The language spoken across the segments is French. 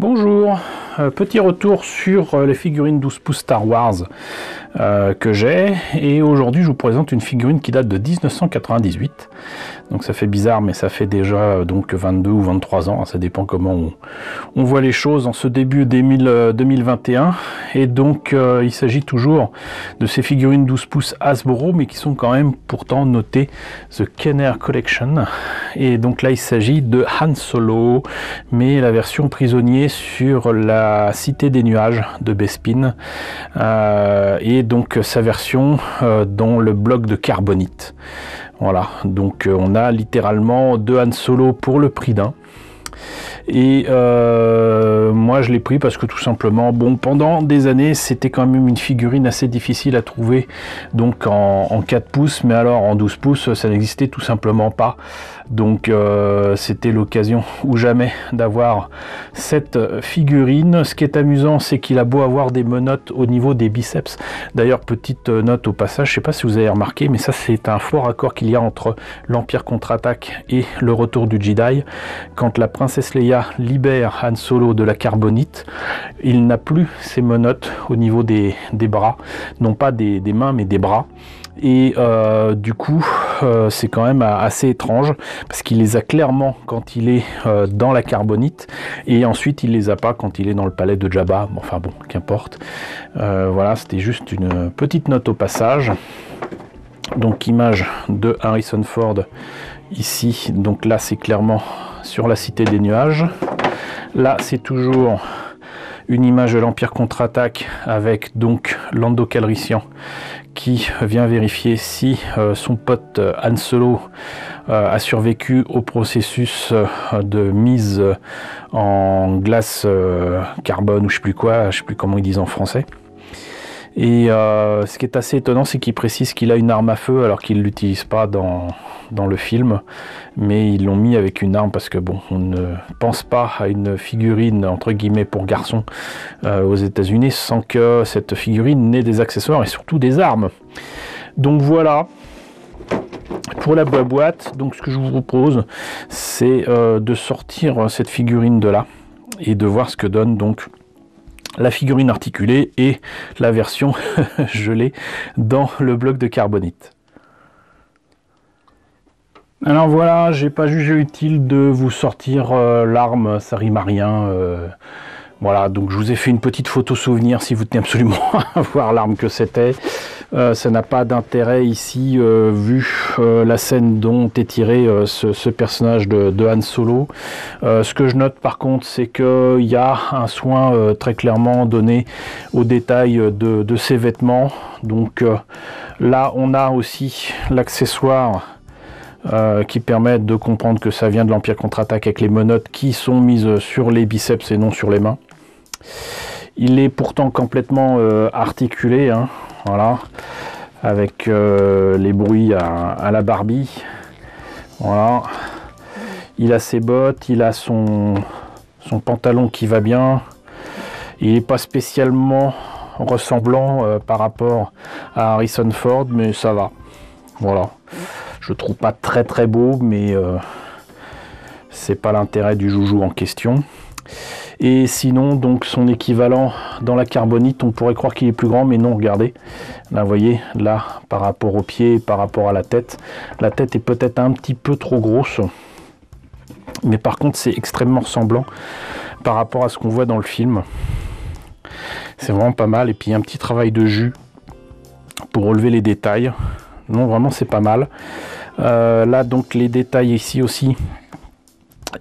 Bonjour, petit retour sur les figurines 12 pouces Star Wars que j'ai, et aujourd'hui je vous présente une figurine qui date de 1998, donc ça fait bizarre mais ça fait déjà donc 22 ou 23 ans, ça dépend comment on voit les choses en ce début 2021, et donc il s'agit toujours de ces figurines 12 pouces Hasbro mais qui sont quand même pourtant notées The Kenner Collection, et donc là il s'agit de Han Solo mais la version prisonnier sur la Cité des Nuages de Bespin, et donc sa version dans le bloc de carbonite. Voilà, donc on a littéralement deux Han Solo pour le prix d'un. Et moi je l'ai pris parce que tout simplement, bon, pendant des années c'était quand même une figurine assez difficile à trouver, donc en 4 pouces, mais alors en 12 pouces ça n'existait tout simplement pas, donc c'était l'occasion ou jamais d'avoir cette figurine. Ce qui est amusant, c'est qu'il a beau avoir des menottes au niveau des biceps. D'ailleurs, petite note au passage, je sais pas si vous avez remarqué, mais ça c'est un fort accord qu'il y a entre l'Empire contre-attaque et le Retour du Jedi. Quand la princesse Leia libère Han Solo de la carbonite, il n'a plus ses menottes au niveau des bras, non pas des mains mais des bras, et du coup c'est quand même assez étrange parce qu'il les a clairement quand il est dans la carbonite, et ensuite il les a pas quand il est dans le palais de Jabba. Enfin bon, qu'importe. Voilà, c'était juste une petite note au passage. Donc image de Harrison Ford ici, donc là c'est clairement sur la Cité des Nuages. Là c'est toujours une image de l'Empire contre-attaque avec donc Lando Calrissian qui vient vérifier si son pote Han Solo a survécu au processus de mise en glace carbone ou je sais plus quoi, je sais plus comment ils disent en français. Et ce qui est assez étonnant, c'est qu'il précise qu'il a une arme à feu alors qu'il ne l'utilise pas dans le film, mais ils l'ont mis avec une arme parce que bon, on ne pense pas à une figurine entre guillemets pour garçons aux États-Unis sans que cette figurine n'ait des accessoires et surtout des armes. Donc voilà pour la boîte. Donc ce que je vous propose, c'est de sortir cette figurine de là et de voir ce que donne donc la figurine articulée et la version gelée dans le bloc de carbonite. Alors voilà, j'ai pas jugé utile de vous sortir l'arme, ça rime à rien. Voilà, donc je vous ai fait une petite photo souvenir si vous tenez absolument à voir l'arme que c'était. Ça n'a pas d'intérêt ici vu la scène dont est tiré ce personnage de Han Solo. Ce que je note par contre, c'est qu'il y a un soin très clairement donné aux détails de ses vêtements. Donc là on a aussi l'accessoire qui permet de comprendre que ça vient de l'Empire contre-attaque avec les menottes qui sont mises sur les biceps et non sur les mains. Il est pourtant complètement articulé, hein, voilà, avec les bruits à la Barbie. Voilà. Il a ses bottes, il a son pantalon qui va bien. Il n'est pas spécialement ressemblant par rapport à Harrison Ford, mais ça va. Voilà. Je trouve pas très très beau, mais c'est pas l'intérêt du joujou en question. Et sinon, donc son équivalent dans la carbonite, on pourrait croire qu'il est plus grand, mais non, regardez. Là, vous voyez, là, par rapport aux pieds, par rapport à la tête est peut-être un petit peu trop grosse. Mais par contre, c'est extrêmement ressemblant par rapport à ce qu'on voit dans le film. C'est vraiment pas mal. Et puis, un petit travail de jus pour relever les détails. Non, vraiment, c'est pas mal. Là, donc, les détails ici aussi,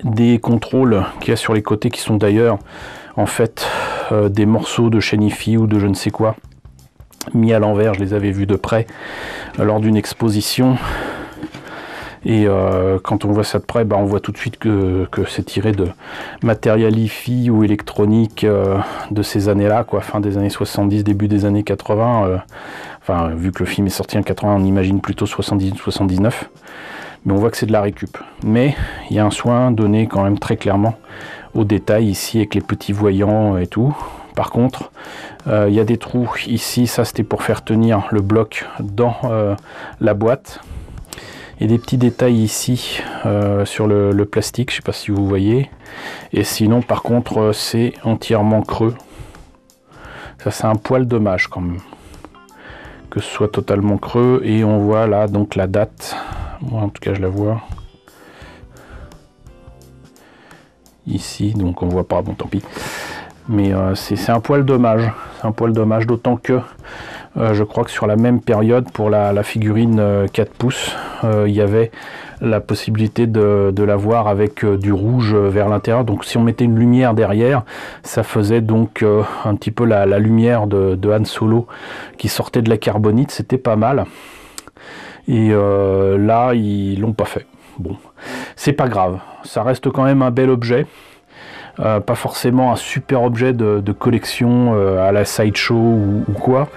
des contrôles qu'il y a sur les côtés qui sont d'ailleurs en fait des morceaux de Shenifi ou de je ne sais quoi mis à l'envers. Je les avais vus de près lors d'une exposition, et quand on voit ça de près, bah, on voit tout de suite que c'est tiré de matériel hi-fi ou électronique de ces années-là, quoi, fin des années 70, début des années 80. Enfin, vu que le film est sorti en 80, on imagine plutôt 70-79. Mais on voit que c'est de la récup. Mais il y a un soin donné quand même très clairement aux détails ici avec les petits voyants et tout. Par contre, il y a des trous ici, ça c'était pour faire tenir le bloc dans la boîte. et des petits détails ici sur le plastique, je sais pas si vous voyez. Et sinon par contre c'est entièrement creux. Ça c'est un poil dommage quand même que ce soit totalement creux. Et on voit là donc la date, moi en tout cas je la vois ici, donc on voit pas, bon tant pis, mais c'est un poil dommage, c'est un poil dommage, d'autant que je crois que sur la même période pour la figurine 4 pouces il y avait la possibilité de la voir avec du rouge vers l'intérieur, donc si on mettait une lumière derrière, ça faisait donc un petit peu la lumière de Han Solo qui sortait de la carbonite, c'était pas mal. Et là ils l'ont pas fait. Bon, c'est pas grave, ça reste quand même un bel objet. Pas forcément un super objet de collection à la Sideshow ou quoi,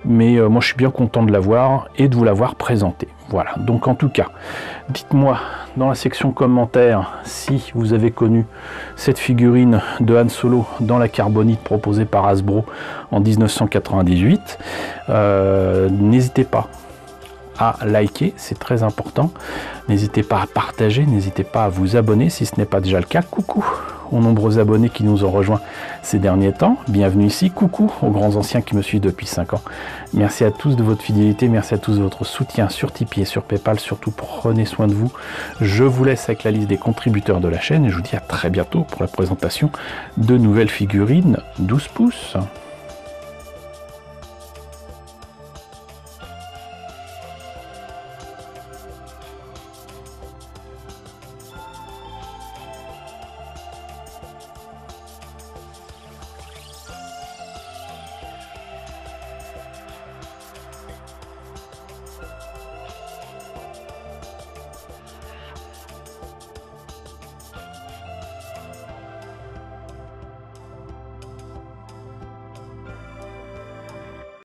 mais moi je suis bien content de l'avoir et de vous l'avoir présenté. Voilà, donc en tout cas, dites-moi dans la section commentaires si vous avez connu cette figurine de Han Solo dans la carbonite proposée par Hasbro en 1998. N'hésitez pas à liker, c'est très important. N'hésitez pas à partager, n'hésitez pas à vous abonner si ce n'est pas déjà le cas. Coucou aux nombreux abonnés qui nous ont rejoints ces derniers temps. Bienvenue ici. Coucou aux grands anciens qui me suivent depuis 5 ans. Merci à tous de votre fidélité, merci à tous de votre soutien sur Tipeee et sur Paypal. Surtout prenez soin de vous. Je vous laisse avec la liste des contributeurs de la chaîne et je vous dis à très bientôt pour la présentation de nouvelles figurines 12 pouces.